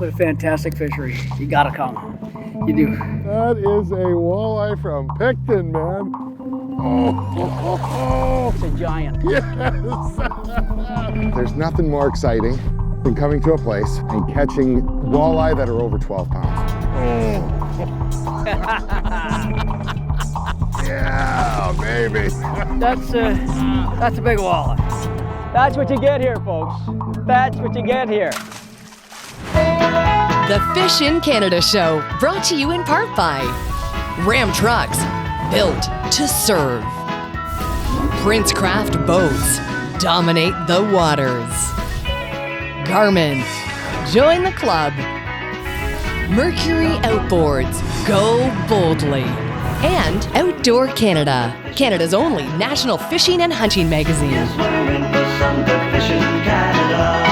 what a fantastic fishery. You gotta come. You do. That is a walleye from Picton, man. Oh, It's a giant. yes. There's nothing more exciting than coming to a place and catching walleye that are over 12 pounds. Oh. Yeah, baby. That's a big walleye. That's what you get here, folks. That's what you get here. The Fish in Canada Show, brought to you in part by Ram Trucks, built to serve. Princecraft Boats, dominate the waters. Garmin, join the club. Mercury Outboards, go boldly. And Outdoor Canada, Canada's only national fishing and hunting magazine. Yes, we're in for some good fishing in Canada.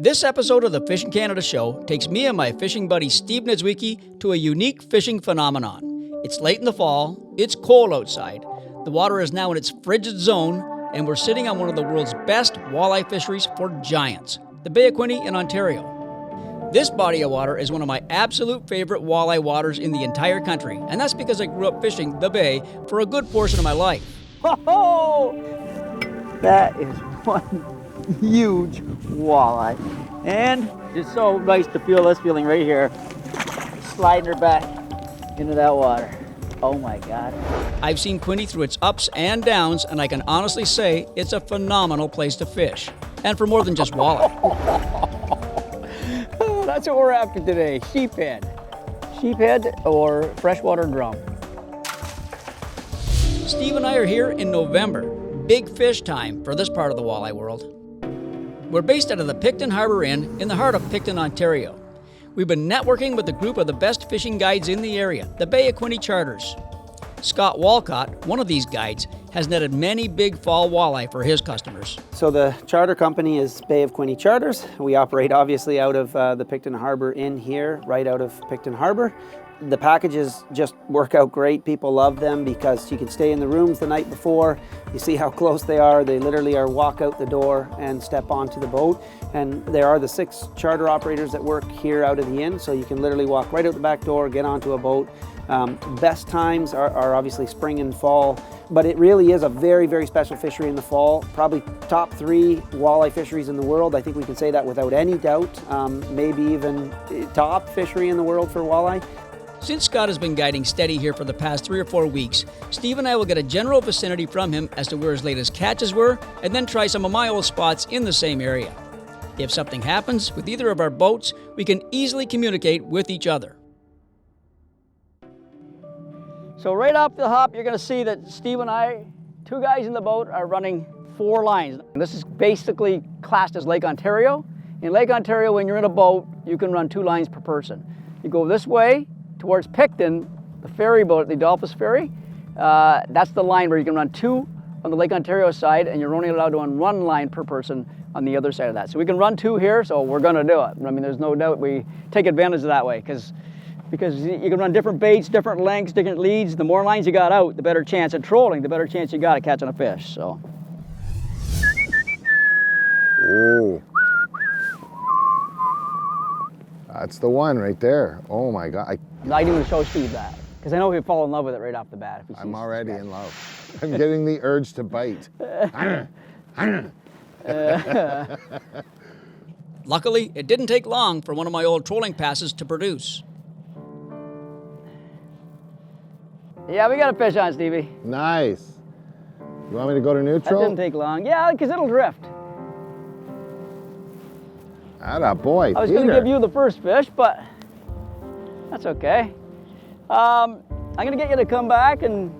This episode of the Fish in Canada Show takes me and my fishing buddy Steve Niedzwiecki to a unique fishing phenomenon. It's late in the fall, it's cold outside, the water is now in its frigid zone, and we're sitting on one of the world's best walleye fisheries for giants, the Bay of Quinte in Ontario. This body of water is one of my absolute favorite walleye waters in the entire country, and that's because I grew up fishing the Bay for a good portion of my life. Oh, that is one huge walleye. And it's so nice to feel this feeling right here, sliding her back into that water. Oh my God. I've seen Quinte through its ups and downs, and I can honestly say it's a phenomenal place to fish. And for more than just walleye. That's what we're after today, sheephead. Sheephead or freshwater drum. Steve and I are here in November. Big fish time for this part of the walleye world. We're based out of the Picton Harbour Inn in the heart of Picton, Ontario. We've been networking with a group of the best fishing guides in the area, the Bay of Quinte Charters. Scott Walcott, one of these guides, has netted many big fall walleye for his customers. So the charter company is Bay of Quinte Charters. We operate obviously out of the Picton Harbour Inn here, right out of Picton Harbour. The packages just work out great. People love them because you can stay in the rooms the night before. You see how close they are. They literally are walk out the door and step onto the boat. And there are the 6 charter operators that work here out of the inn, so you can literally walk right out the back door, get onto a boat. Best times are obviously spring and fall, but it really is a very, very special fishery in the fall. Probably top 3 walleye fisheries in the world. I think we can say that without any doubt. Maybe even top fishery in the world for walleye. Since Scott has been guiding steady here for the past 3 or 4 weeks, Steve and I will get a general vicinity from him as to where his latest catches were, and then try some of my old spots in the same area. If something happens with either of our boats, we can easily communicate with each other. So right off the hop, you're gonna see that Steve and I, 2 guys in the boat, are running 4 lines. And this is basically classed as Lake Ontario. In Lake Ontario, when you're in a boat, you can run 2 lines per person. You go this way towards Picton, the ferry boat, the Adolphus ferry. That's the line where you can run 2 on the Lake Ontario side, and you're only allowed to run 1 line per person on the other side of that. So we can run 2 here, so we're gonna do it. I mean, there's no doubt we take advantage of that way, because you can run different baits, different lengths, different leads. The more lines you got out, the better chance at trolling, the better chance you got at catching a fish, so. Oh. That's the one right there. Oh my God. I didn't even show Steve that, because I know he'd fall in love with it right off the bat. If he sees I'm already that. in love. I'm getting the urge to bite. Luckily, it didn't take long for one of my old trolling passes to produce. Yeah, we got a fish on, Stevie. Nice. You want me to go to That neutral? didn't take long. Yeah, because it'll drift. Atta boy, I was going to give you the first fish, but that's okay. I'm going to get you to come back, and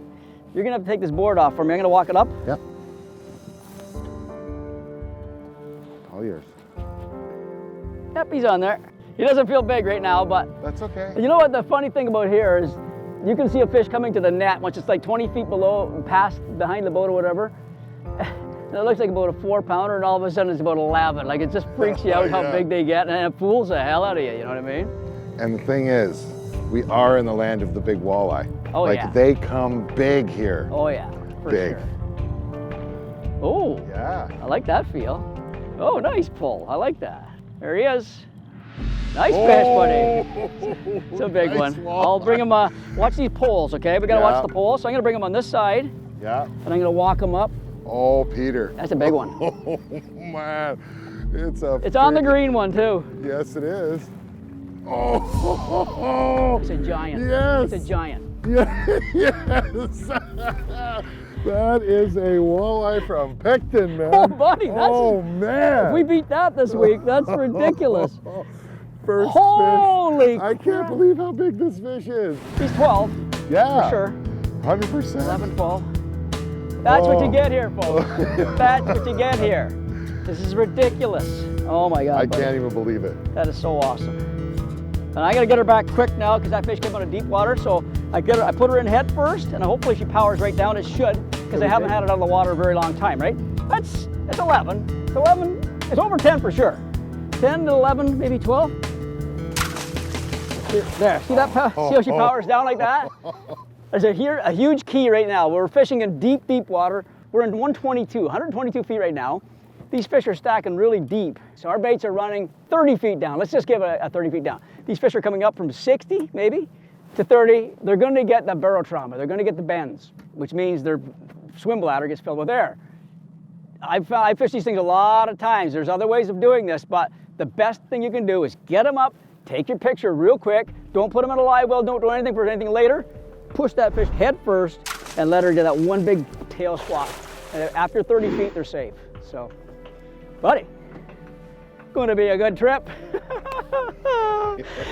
you're going to have to take this board off for me. I'm going to walk it up. Yep. All yours. Yep, he's on there. He doesn't feel big right now, but That's okay. you know what the funny thing about here is you can see a fish coming to the net once it's like 20 feet below, past, behind the boat or whatever. And it looks like about a 4-pounder, and all of a sudden it's about 11. Like, it just freaks you out how Yeah. big they get, and it fools the hell out of you, you know what I mean? And the thing is, we are in the land of the big walleye. Oh, like, yeah. they come big here. Oh yeah, for Big. sure. Oh, Yeah. I like that feel. Oh, nice pull. I like that. There he is. Nice fish, buddy. It's a big Nice one. walleye. I'll bring him, watch these poles, okay? We gotta watch the poles. So I'm gonna bring him on this side, Yeah. and I'm gonna walk him up. Oh, Peter. That's a big one. Oh, man. It's on the green one, too. Yes, it is. Oh. It's a giant. Yes. It's a giant. Yeah, yes. That is a walleye from Picton, man. Oh, buddy, that's man. If we beat that this week, that's ridiculous. First Holy fish. I can't believe how big this fish is. He's 12, Yeah. for sure. 100%. 11, 12. That's what you get here, folks. That's what you get here. This is ridiculous. Oh my God, I buddy. can't even believe it. That is so awesome. And I gotta get her back quick now because that fish came out of deep water. So I put her in head first, and hopefully she powers right down. It should, because I haven't had it out of the water a very long time, right? It's 11. It's 11. It's over 10 for sure. 10 to 11, maybe 12. There. See that? See how she powers down like that? There's a huge key right now. We're fishing in deep, deep water. We're in 122 feet right now. These fish are stacking really deep. So our baits are running 30 feet down. Let's just give it a 30 feet down. These fish are coming up from 60, maybe, to 30. They're going to get the barotrauma. They're going to get the bends, which means their swim bladder gets filled with air. I've fished these things a lot of times. There's other ways of doing this, but the best thing you can do is get them up, take your picture real quick. Don't put them in a live well. Don't do anything for anything later. Push that fish head first and let her get that one big tail swap. And after 30 feet, they're safe. So, buddy, going to be a good trip.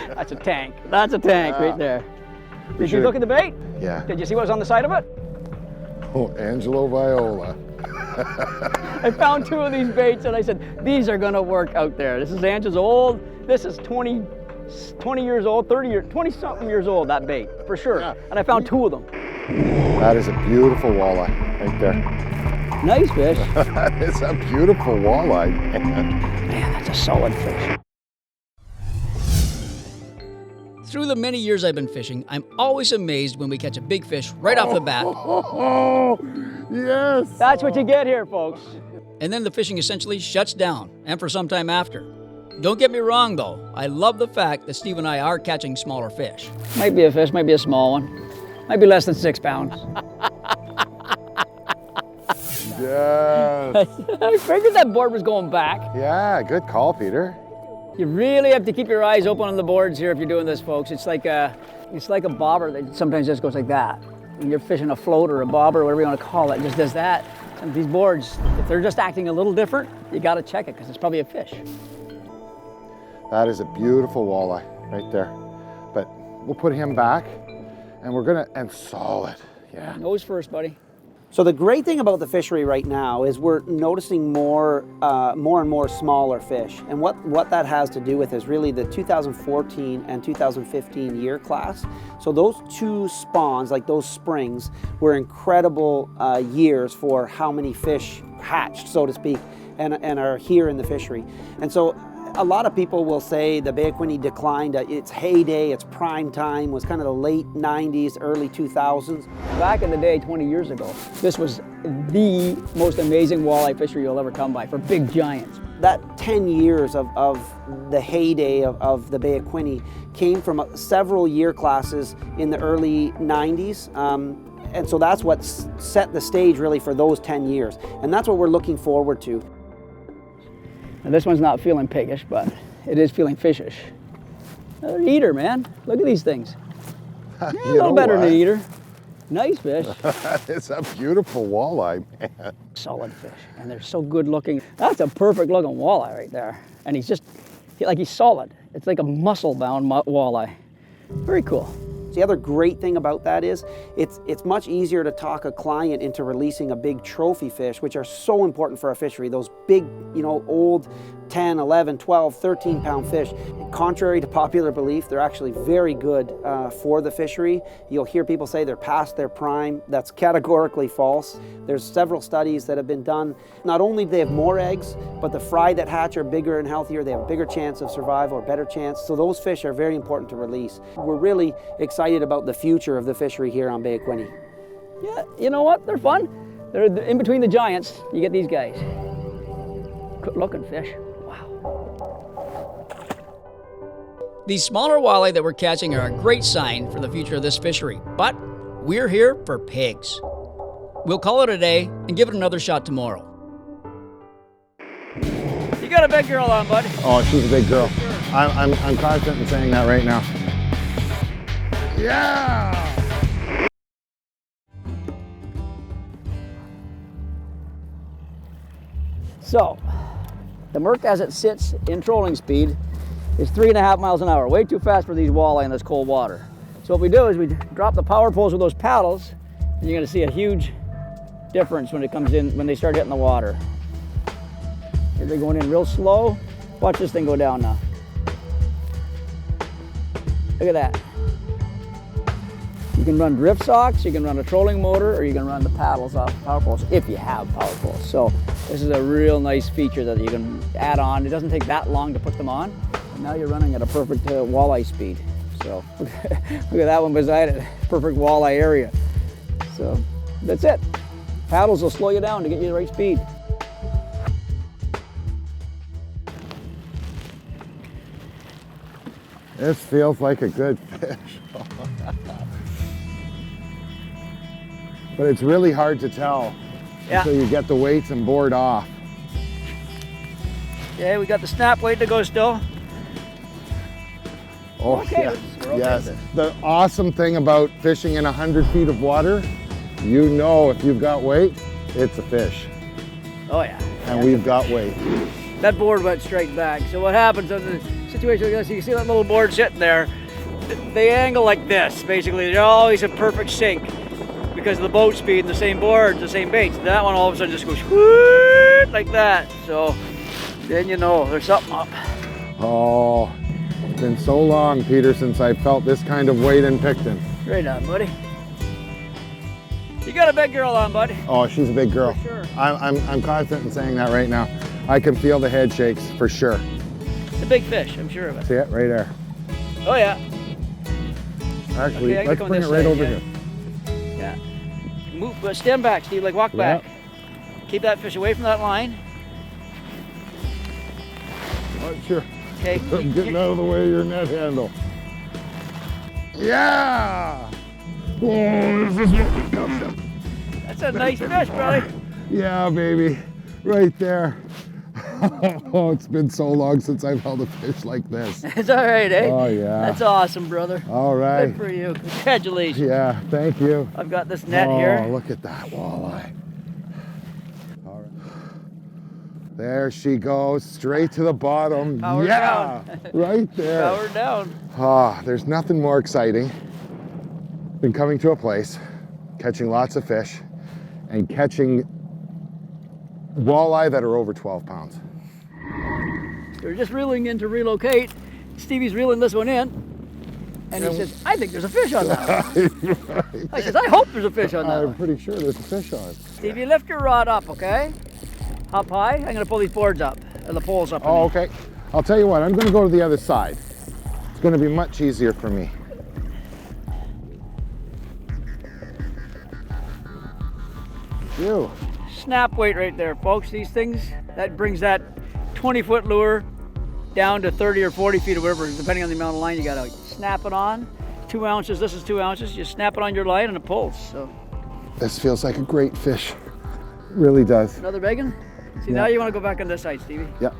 That's a tank. That's a tank right there. Did you look at the bait? Yeah. Did you see what was on the side of it? Oh, Angelo Viola. I found two of these baits and I said, these are gonna work out there. This is Angelo's old. This is 20 years old, 20-something years old, that bait, for sure. Yeah. And I found two of them. That is a beautiful walleye right there. Nice fish. That is a beautiful walleye, man. Man, that's a solid fish. Through the many years I've been fishing, I'm always amazed when we catch a big fish right off the bat. Oh, yes. That's what you get here, folks. And then the fishing essentially shuts down, and for some time after. Don't get me wrong though, I love the fact that Steve and I are catching smaller fish. Might be a fish, might be a small one. Might be less than 6 pounds. Yes. I figured that board was going back. Yeah, good call, Peter. You really have to keep your eyes open on the boards here if you're doing this, folks. It's like a bobber that sometimes just goes like that. When you're fishing a float or a bobber, whatever you want to call it, it just does that. And these boards, if they're just acting a little different, you got to check it because it's probably a fish. That is a beautiful walleye right there. But we'll put him back and solid. Yeah. Nose first, buddy. So the great thing about the fishery right now is we're noticing more and more smaller fish. And what that has to do with is really the 2014 and 2015 year class. So those two spawns, like those springs, were incredible years for how many fish hatched, so to speak, and are here in the fishery. And so a lot of people will say the Bay of Quinte declined. Its heyday, its prime time was kind of the late 90s, early 2000s. Back in the day, 20 years ago, this was the most amazing walleye fishery you'll ever come by for big giants. That 10 years of the heyday of the Bay of Quinte came from several year classes in the early 90s. And so that's what set the stage really for those 10 years. And that's what we're looking forward to. Now this one's not feeling piggish, but it is feeling fishish. Another eater, man. Look at these things. Yeah, a little better than an eater. Nice fish. It's a beautiful walleye, man. Solid fish, and they're so good looking. That's a perfect looking walleye right there. And he's solid. It's like a muscle bound walleye. Very cool. The other great thing about that is it's much easier to talk a client into releasing a big trophy fish, which are so important for our fishery. Those big, old 10, 11, 12, 13 pound fish. Contrary to popular belief, they're actually very good for the fishery. You'll hear people say they're past their prime. That's categorically false. There's several studies that have been done. Not only do they have more eggs, but the fry that hatch are bigger and healthier. They have a bigger chance of survival or better chance. So those fish are very important to release. We're really excited about the future of the fishery here on Bay of Quinte. Yeah, you know what? They're fun. They're in between the giants. You get these guys. Good looking fish. Wow. These smaller walleye that we're catching are a great sign for the future of this fishery, but we're here for pigs. We'll call it a day and give it another shot tomorrow. You got a big girl on, bud. Oh, she's a big girl. I'm confident in saying that right now. Yeah! So, the Merc as it sits in trolling speed is 3.5 miles an hour. Way too fast for these walleye in this cold water. So what we do is we drop the power poles with those paddles, and you're gonna see a huge difference when it comes in, when they start hitting the water. Here they're going in real slow. Watch this thing go down now. Look at that. You can run drift socks, you can run a trolling motor, or you can run the paddles off power poles if you have power poles. So this is a real nice feature that you can add on. It doesn't take that long to put them on. And now you're running at a perfect walleye speed. So look at that one beside it, perfect walleye area. So that's it. Paddles will slow you down to get you the right speed. This feels like a good fish. But it's really hard to tell until you get the weights and board off. Okay, we got the snap weight to go still. Oh, Okay, yeah. we're okay Yes. with it. The awesome thing about fishing in 100 feet of water, you know if you've got weight, it's a fish. Oh yeah. And we've got weight. That board went straight back. So what happens in the situation like this, you can see that little board sitting there, they angle like this, basically. They're always in perfect sync because of the boat speed and the same boards, the same baits. That one all of a sudden just goes whoo, like that. So then you know there's something up. Oh, it's been so long, Peter, since I felt this kind of weight in Picton. Right on, buddy. You got a big girl on, bud. Oh, she's a big girl. For sure. I'm confident in saying that right now. I can feel the head shakes for sure. It's a big fish, I'm sure of it. See it right there. Oh yeah. Actually, Okay, I can let's go on bring it this right side, over yeah. here. Yeah. Move, but stand back, Steve, like walk back. Keep that fish away from that line. Right here. Okay. I'm getting out of the way of your net handle. Yeah! Oh, this is what we come to. That's a nice fish, buddy. Yeah, baby. Right there. Oh, it's been so long since I've held a fish like this. It's all right, eh? Oh, yeah. That's awesome, brother. All right. Good for you. Congratulations. Yeah, thank you. I've got this net Oh, here. look at that walleye. All right. There she goes, straight to the bottom. Power yeah, down. right there. Power down. Ah, there's nothing more exciting than coming to a place, catching lots of fish, and catching walleye that are over 12 pounds. They're just reeling in to relocate. Stevie's reeling this one in. And he says, I think there's a fish on that one. I says, I hope there's a fish on that I'm one. pretty sure there's a fish on. Stevie, lift your rod up, okay? Up high. I'm going to pull these boards up, and the poles up. Oh, okay. I'll tell you what, I'm going to go to the other side. It's going to be much easier for me. Phew. Snap weight right there, folks. These things, that brings that 20-foot lure down to 30 or 40 feet or whatever, depending on the amount of line you got out. Snap it on, 2 ounces, this is 2 ounces. You snap it on your line and it pulls. So This feels like a great fish. It really does. another big one? See, now you want to go back on this side, Stevie. Yeah.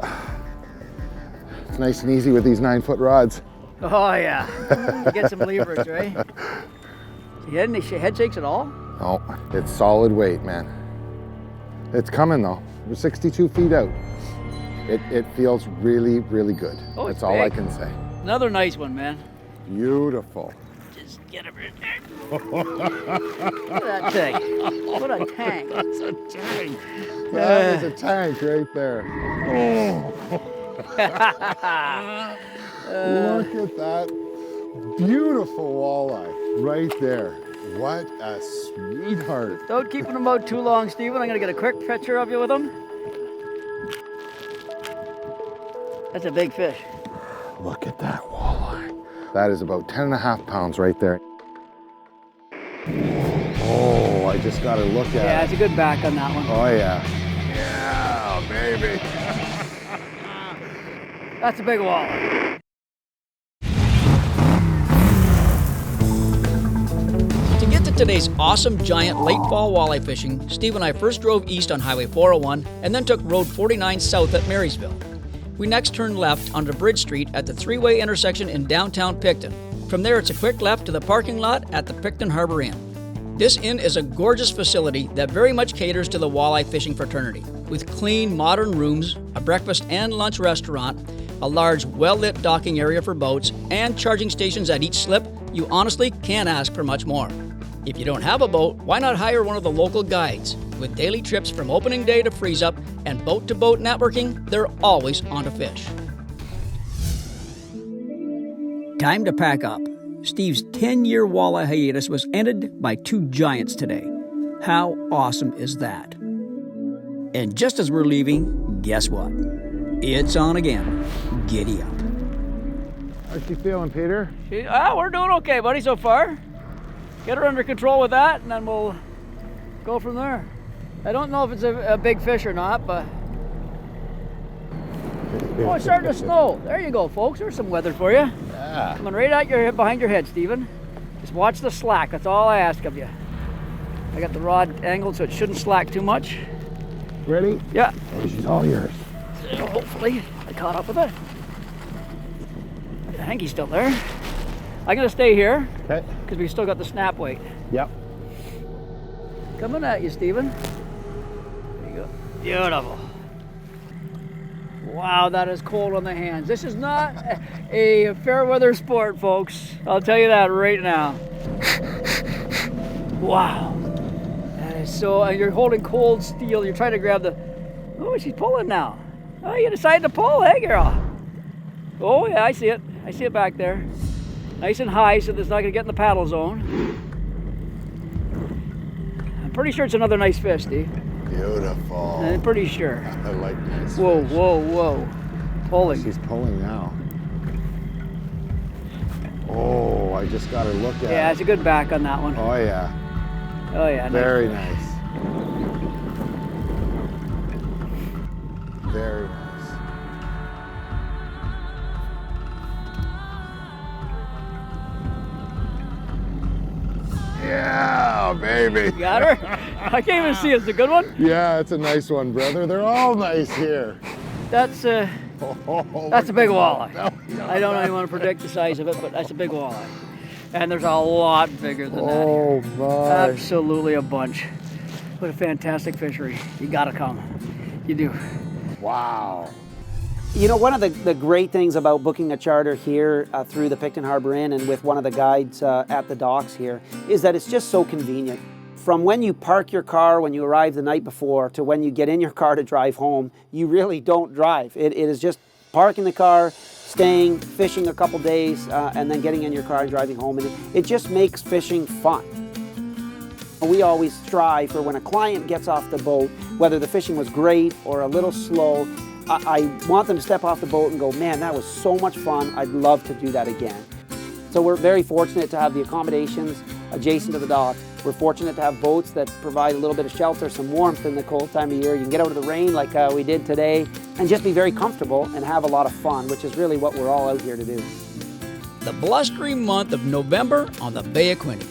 It's nice and easy with these 9-foot rods. Oh yeah, you get some leverage, right? So you had any head shakes at all? Oh, it's solid weight, man. It's coming though. We're 62 feet out. It feels really, really good. Oh, it's That's all I big. can say. Another nice one, man. Beautiful. Just get over there. Look at that thing. What a tank. That's a tank. That is a tank right there. Look at that beautiful walleye right there. What a sweetheart. Don't keep them out too long, Stephen. I'm gonna get a quick picture of you with them. That's a big fish. Look at that walleye. That is about 10.5 pounds right there. Oh, I just got to look at Yeah, it. it's a good back on that one. Oh, yeah. Yeah, baby. That's a big walleye. To get to today's awesome giant late fall walleye fishing, Steve and I first drove east on Highway 401 and then took Road 49 south at Marysville. We next turned left onto Bridge Street at the three-way intersection in downtown Picton. From there, it's a quick left to the parking lot at the Picton Harbor Inn. This inn is a gorgeous facility that very much caters to the walleye fishing fraternity. With clean, modern rooms, a breakfast and lunch restaurant, a large, well-lit docking area for boats, and charging stations at each slip, you honestly can't ask for much more. If you don't have a boat, why not hire one of the local guides? With daily trips from opening day to freeze up and boat-to-boat networking, they're always on to fish. Time to pack up. Steve's 10-year walleye hiatus was ended by two giants today. How awesome is that? And just as we're leaving, guess what? It's on again. Giddy up. How's she feeling, Peter? We're doing okay, buddy, so far. Get her under control with that, and then we'll go from there. I don't know if it's a big fish or not, but... Oh, it's starting to snow. There you go, folks. There's some weather for you. Yeah. Coming right out your behind your head, Stephen. Just watch the slack. That's all I ask of you. I got the rod angled so it shouldn't slack too much. Ready? Yeah. Oh, she's all yours. So hopefully I caught up with it. I think he's still there. I'm gonna stay here Okay. because we still got the snap weight. Yep. Coming at you, Stephen. There you go. Beautiful. Wow, that is cold on the hands. This is not a fair weather sport, folks. I'll tell you that right now. Wow. That is so, and you're holding cold steel. You're trying to grab the, oh, she's pulling now. Oh, you decided to pull, hey girl. Oh yeah, I see it. I see it back there. Nice and high so it's not gonna get in the paddle zone. I'm pretty sure it's another nice fish, Steve. Beautiful. I'm pretty sure. I like nice Whoa, fish. whoa, whoa. Pulling. She's pulling now. Oh, I just got to look at Yeah, it. it's a good back on that one. Oh, yeah. Oh yeah. Very nice. nice. Very nice. Yeah, baby. Got her? I can't even see it. It's a good one? Yeah, it's a nice one, brother. They're all nice here. That's a Oh, big walleye. no. I don't even want to predict the size of it, but that's a big walleye. And there's a lot bigger than that Oh, here. my. Absolutely a bunch. What a fantastic fishery. You gotta come. You do. Wow. You know, one of the great things about booking a charter here through the Picton Harbor Inn and with one of the guides at the docks here is that it's just so convenient. From when you park your car when you arrive the night before to when you get in your car to drive home, you really don't drive. It is just parking the car, staying, fishing a couple days, and then getting in your car and driving home. And it just makes fishing fun. We always strive for when a client gets off the boat, whether the fishing was great or a little slow, I want them to step off the boat and go, man, that was so much fun. I'd love to do that again. So we're very fortunate to have the accommodations adjacent to the dock. We're fortunate to have boats that provide a little bit of shelter, some warmth in the cold time of year. You can get out of the rain like we did today and just be very comfortable and have a lot of fun, which is really what we're all out here to do. The blustery month of November on the Bay of Quinte.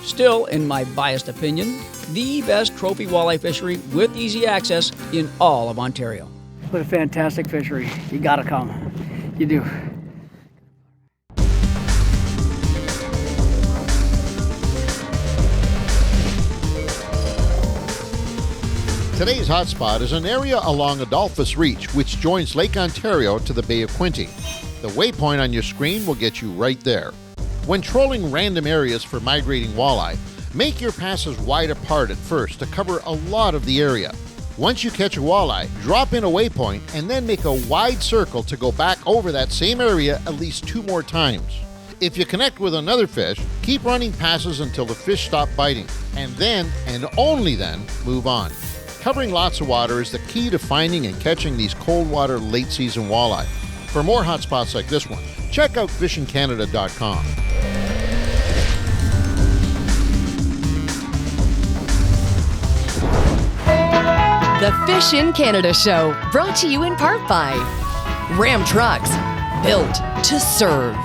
Still, in my biased opinion, the best trophy walleye fishery with easy access in all of Ontario. What a fantastic fishery. You gotta come. You do. Today's hotspot is an area along Adolphus Reach, which joins Lake Ontario to the Bay of Quinte. The waypoint on your screen will get you right there. When trolling random areas for migrating walleye, make your passes wide apart at first to cover a lot of the area. Once you catch a walleye, drop in a waypoint and then make a wide circle to go back over that same area at least 2 more times. If you connect with another fish, keep running passes until the fish stop biting, and then, and only then, move on. Covering lots of water is the key to finding and catching these cold water late season walleye. For more hotspots like this one, check out fishingcanada.com. The Fish in Canada Show, brought to you in part by Ram Trucks, built to serve.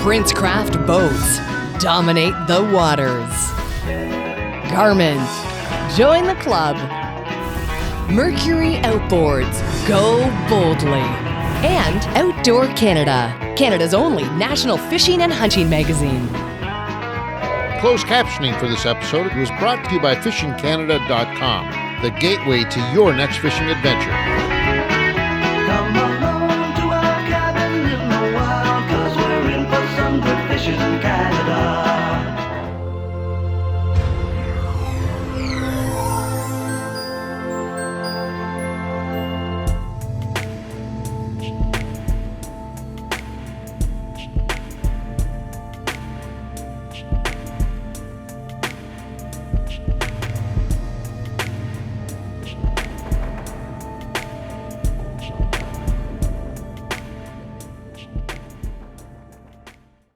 Princecraft Boats, dominate the waters. Garmin, join the club. Mercury Outboards, go boldly. And Outdoor Canada, Canada's only national fishing and hunting magazine. Closed captioning for this episode was brought to you by FishingCanada.com, the gateway to your next fishing adventure.